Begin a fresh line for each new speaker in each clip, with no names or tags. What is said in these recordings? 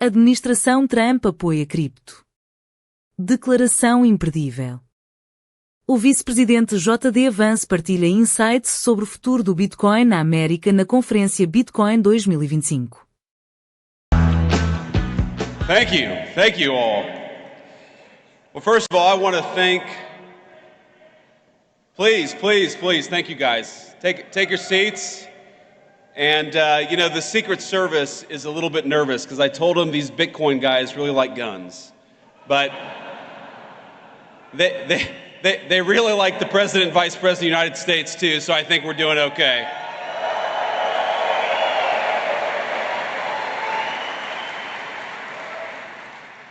Administração Trump apoia cripto. Declaração Imperdível. O Vice-Presidente JD Vance partilha insights sobre o futuro do Bitcoin na América na Conferência Bitcoin 2025.
Thank you all. Well, first of all, I want to thank, please, thank you guys. Take your seats. And, the Secret Service is a little bit nervous because I told them these Bitcoin guys really like guns. But they really like the President and Vice President of the United States, too, so I think we're doing okay.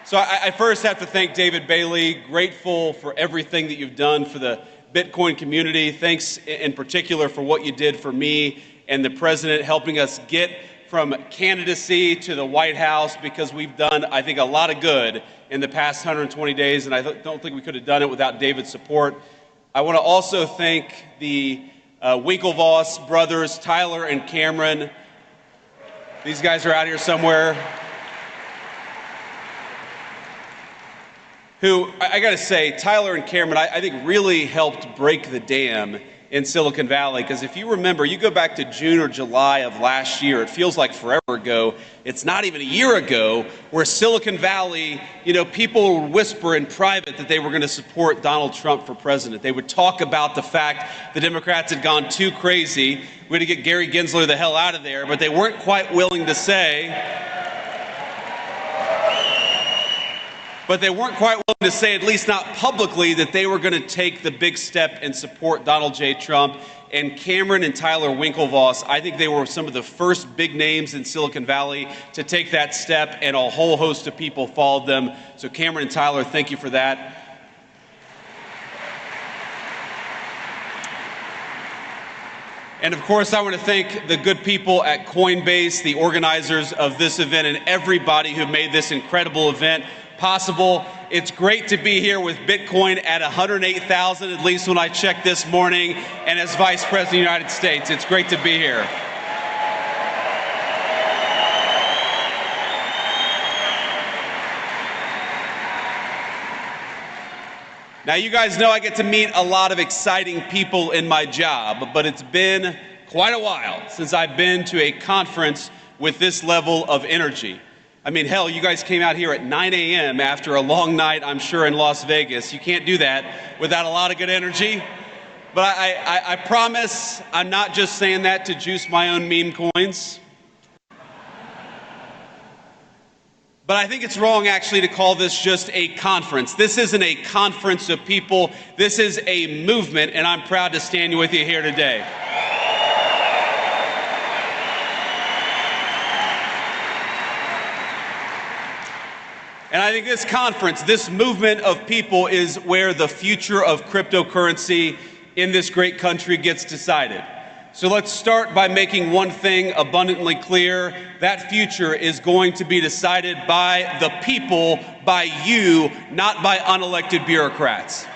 So I first have to thank David Bailey, grateful for everything that you've done for the Bitcoin community. Thanks in particular for what you did for me and the President, helping us get from candidacy to the White House, because we've done, I think, a lot of good in the past 120 days, and I don't think we could have done it without David's support. I want to also thank the Winklevoss brothers, Tyler and Cameron. These guys are out here somewhere. Who, I got to say, Tyler and Cameron, I think really helped break the dam in Silicon Valley, because if you remember, you go back to June or July of last year, it feels like forever ago. It's not even a year ago, where Silicon Valley, people would whisper in private that they were going to support Donald Trump for president. They would talk about the fact the Democrats had gone too crazy. We had to get Gary Gensler the hell out of there, but they weren't quite willing to say, at least not publicly, that they were going to take the big step and support Donald J. Trump. And Cameron and Tyler Winklevoss, I think they were some of the first big names in Silicon Valley to take that step, and a whole host of people followed them. So Cameron and Tyler, thank you for that. And of course, I want to thank the good people at Coinbase, the organizers of this event, and everybody who made this incredible event possible. It's great to be here with Bitcoin at 108,000, at least when I checked this morning, and as Vice President of the United States. It's great to be here. Now, you guys know I get to meet a lot of exciting people in my job, but it's been quite a while since I've been to a conference with this level of energy. I mean, hell, you guys came out here at 9 a.m. after a long night, I'm sure, in Las Vegas. You can't do that without a lot of good energy. But I promise I'm not just saying that to juice my own meme coins. But I think it's wrong, actually, to call this just a conference. This isn't a conference of people. This is a movement, and I'm proud to stand with you here today. And I think this conference, this movement of people, is where the future of cryptocurrency in this great country gets decided. So let's start by making one thing abundantly clear. That future is going to be decided by the people, by you, not by unelected bureaucrats.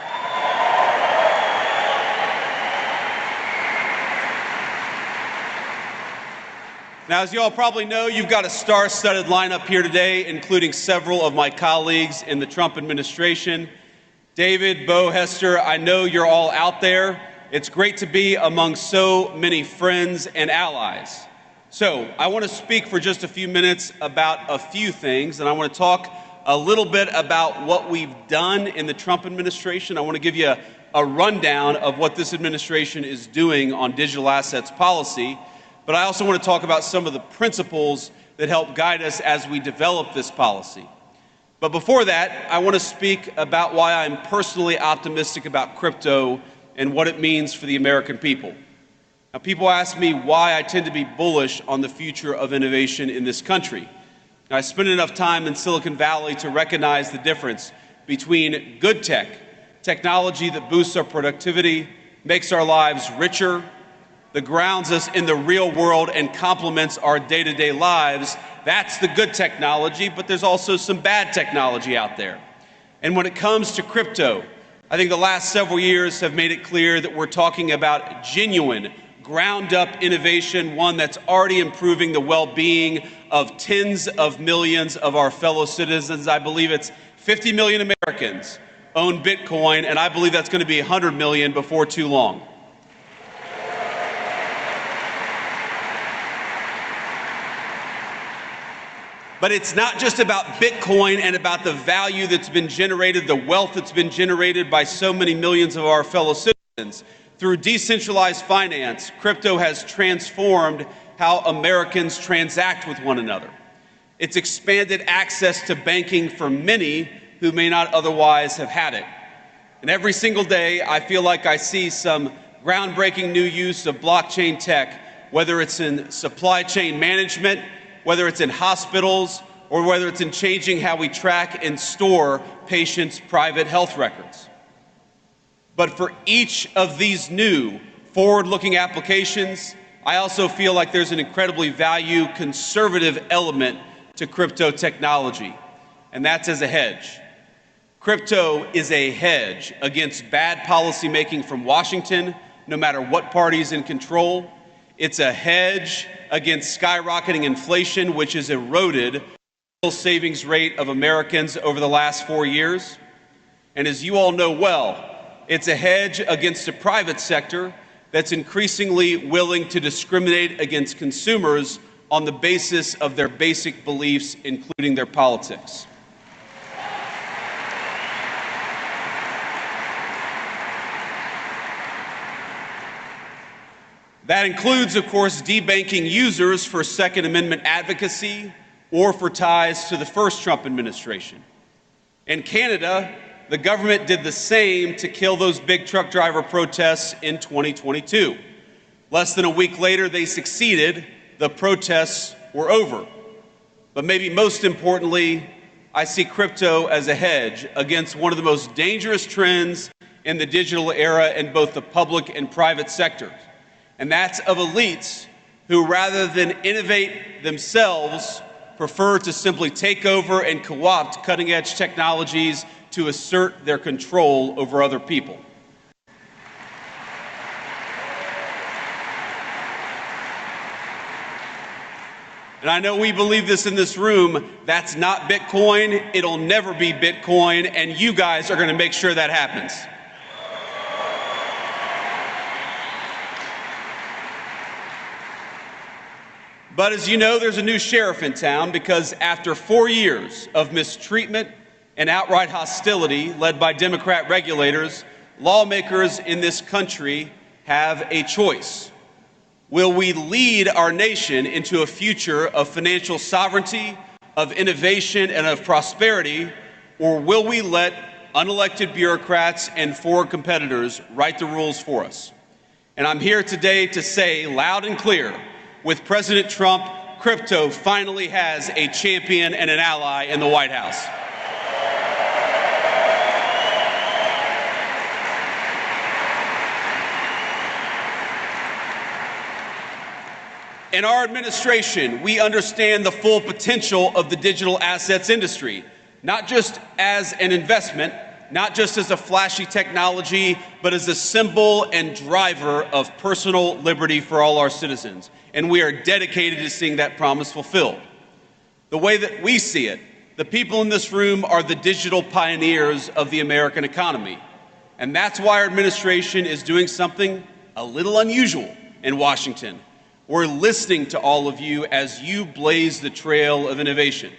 Now, as you all probably know, you've got a star-studded lineup here today, including several of my colleagues in the Trump administration. David, Bo, Hester, I know you're all out there. It's great to be among so many friends and allies. So I want to speak for just a few minutes about a few things, and I want to talk a little bit about what we've done in the Trump administration. I want to give you a rundown of what this administration is doing on digital assets policy. But I also want to talk about some of the principles that help guide us as we develop this policy. But before that, I want to speak about why I'm personally optimistic about crypto and what it means for the American people. Now, people ask me why I tend to be bullish on the future of innovation in this country. Now, I spent enough time in Silicon Valley to recognize the difference between good technology that boosts our productivity, makes our lives richer, that grounds us in the real world and complements our day-to-day lives. That's the good technology, but there's also some bad technology out there. And when it comes to crypto, I think the last several years have made it clear that we're talking about genuine, ground-up innovation, one that's already improving the well-being of tens of millions of our fellow citizens. I believe it's 50 million Americans own Bitcoin, and I believe that's going to be 100 million before too long. But it's not just about Bitcoin and about the value that's been generated, the wealth that's been generated by so many millions of our fellow citizens. Through decentralized finance, crypto has transformed how Americans transact with one another. It's expanded access to banking for many who may not otherwise have had it. And every single day, I feel like I see some groundbreaking new use of blockchain tech, whether it's in supply chain management, whether it's in hospitals, or whether it's in changing how we track and store patients' private health records. But for each of these new forward-looking applications, I also feel like there's an incredibly conservative element to crypto technology, and that's as a hedge. Crypto is a hedge against bad policymaking from Washington, no matter what party's in control. It's a hedge against skyrocketing inflation, which has eroded the savings rate of Americans over the last 4 years. And as you all know well, it's a hedge against a private sector that's increasingly willing to discriminate against consumers on the basis of their basic beliefs, including their politics. That includes, of course, debanking users for Second Amendment advocacy or for ties to the first Trump administration. In Canada, the government did the same to kill those big truck driver protests in 2022. Less than a week later, they succeeded. The protests were over. But maybe most importantly, I see crypto as a hedge against one of the most dangerous trends in the digital era in both the public and private sectors. And that's of elites who, rather than innovate themselves, prefer to simply take over and co-opt cutting-edge technologies to assert their control over other people. And I know we believe this in this room. That's not Bitcoin. It'll never be Bitcoin, and you guys are going to make sure that happens. But as you know, there's a new sheriff in town because after 4 years of mistreatment and outright hostility led by Democrat regulators, lawmakers in this country have a choice. Will we lead our nation into a future of financial sovereignty, of innovation, and of prosperity, or will we let unelected bureaucrats and foreign competitors write the rules for us? And I'm here today to say loud and clear, with President Trump, crypto finally has a champion and an ally in the White House. In our administration, we understand the full potential of the digital assets industry, not just as an investment, not just as a flashy technology, but as a symbol and driver of personal liberty for all our citizens. And we are dedicated to seeing that promise fulfilled. The way that we see it, the people in this room are the digital pioneers of the American economy. And that's why our administration is doing something a little unusual in Washington. We're listening to all of you as you blaze the trail of innovation.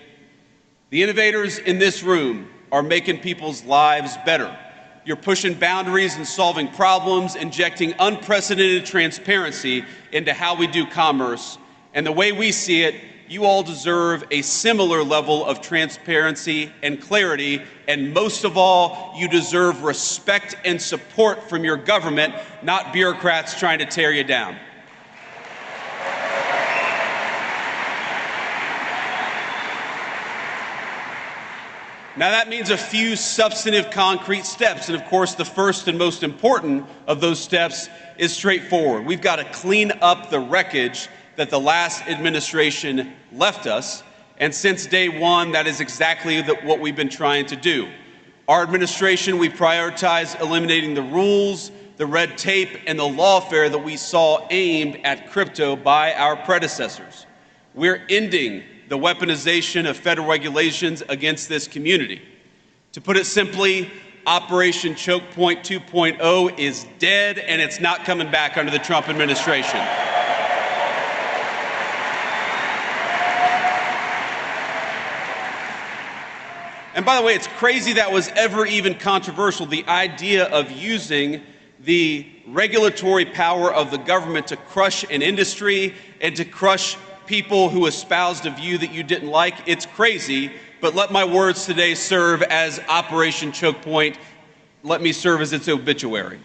The innovators in this room are making people's lives better. You're pushing boundaries and solving problems, injecting unprecedented transparency into how we do commerce. And the way we see it, you all deserve a similar level of transparency and clarity. And most of all, you deserve respect and support from your government, not bureaucrats trying to tear you down. Now that means a few substantive concrete steps, and of course the first and most important of those steps is straightforward. We've got to clean up the wreckage that the last administration left us, and since day one that is exactly what we've been trying to do. Our administration, we prioritize eliminating the rules, the red tape and the lawfare that we saw aimed at crypto by our predecessors. We're ending the weaponization of federal regulations against this community. To put it simply, Operation Choke Point 2.0 is dead, and it's not coming back under the Trump administration. And by the way, it's crazy that was ever even controversial, the idea of using the regulatory power of the government to crush an industry and to crush people who espoused a view that you didn't like. It's crazy, but let my words today serve as Operation Choke Point. Let me serve as its obituary.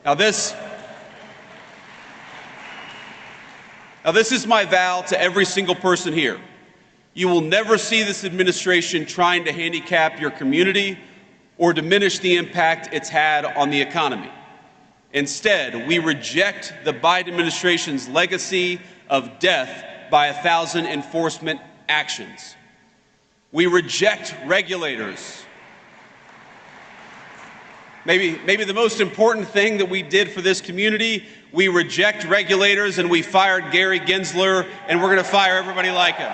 Now this is my vow to every single person here. You will never see this administration trying to handicap your community or diminish the impact it's had on the economy. Instead, we reject the Biden administration's legacy of death by 1,000 enforcement actions. We reject regulators. Maybe the most important thing that we did for this community, we reject regulators and we fired Gary Gensler, and we're going to fire everybody like him.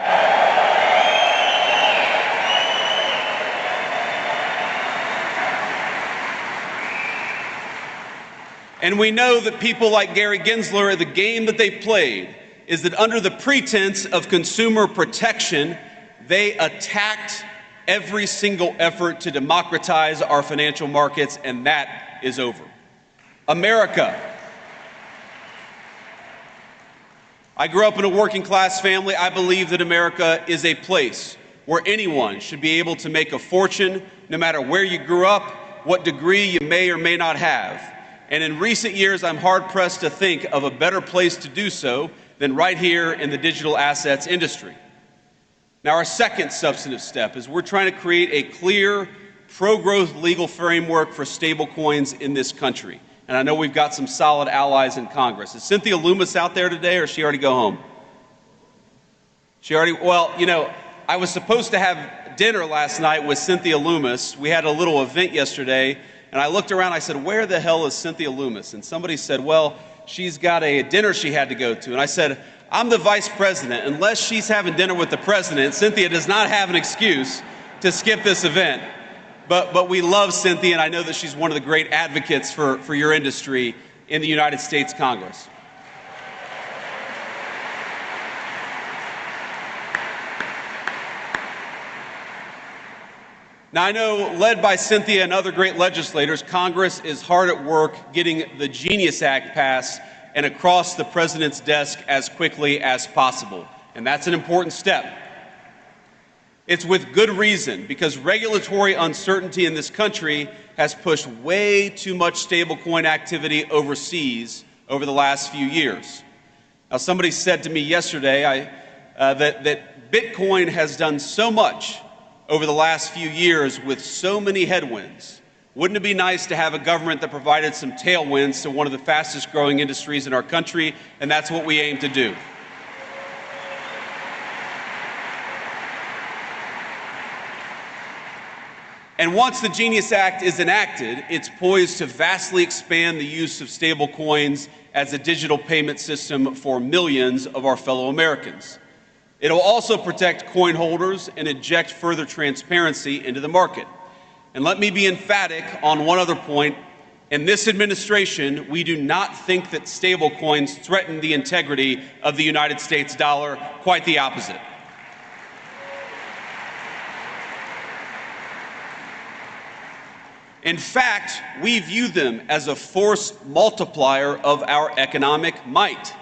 And we know that people like Gary Gensler, the game that they played is that under the pretense of consumer protection, they attacked every single effort to democratize our financial markets, and that is over. America. I grew up in a working class family. I believe that America is a place where anyone should be able to make a fortune, no matter where you grew up, what degree you may or may not have. And in recent years, I'm hard-pressed to think of a better place to do so than right here in the digital assets industry. Now, our second substantive step is we're trying to create a clear, pro-growth legal framework for stablecoins in this country. And I know we've got some solid allies in Congress. Is Cynthia Loomis out there today, or did she already go home? Well, you know, I was supposed to have dinner last night with Cynthia Loomis. We had a little event yesterday. And I looked around, I said, where the hell is Cynthia Loomis? And somebody said, well, she's got a dinner she had to go to. And I said, I'm the vice president. Unless she's having dinner with the president, Cynthia does not have an excuse to skip this event. But we love Cynthia, and I know that she's one of the great advocates for your industry in the United States Congress. Now, I know, led by Cynthia and other great legislators, Congress is hard at work getting the Genius Act passed and across the president's desk as quickly as possible. And that's an important step. It's with good reason, because regulatory uncertainty in this country has pushed way too much stablecoin activity overseas over the last few years. Now, somebody said to me yesterday that Bitcoin has done so much over the last few years with so many headwinds. Wouldn't it be nice to have a government that provided some tailwinds to one of the fastest growing industries in our country? And that's what we aim to do. And once the Genius Act is enacted, it's poised to vastly expand the use of stablecoins as a digital payment system for millions of our fellow Americans. It'll also protect coin holders and inject further transparency into the market. And let me be emphatic on one other point. In this administration, we do not think that stablecoins threaten the integrity of the United States dollar. Quite the opposite. In fact, we view them as a force multiplier of our economic might.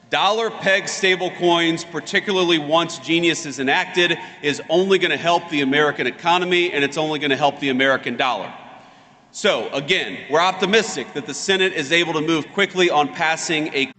Dollar-pegged stablecoins, particularly once Genius is enacted, is only going to help the American economy, and it's only going to help the American dollar. So, again, we're optimistic that the Senate is able to move quickly on passing a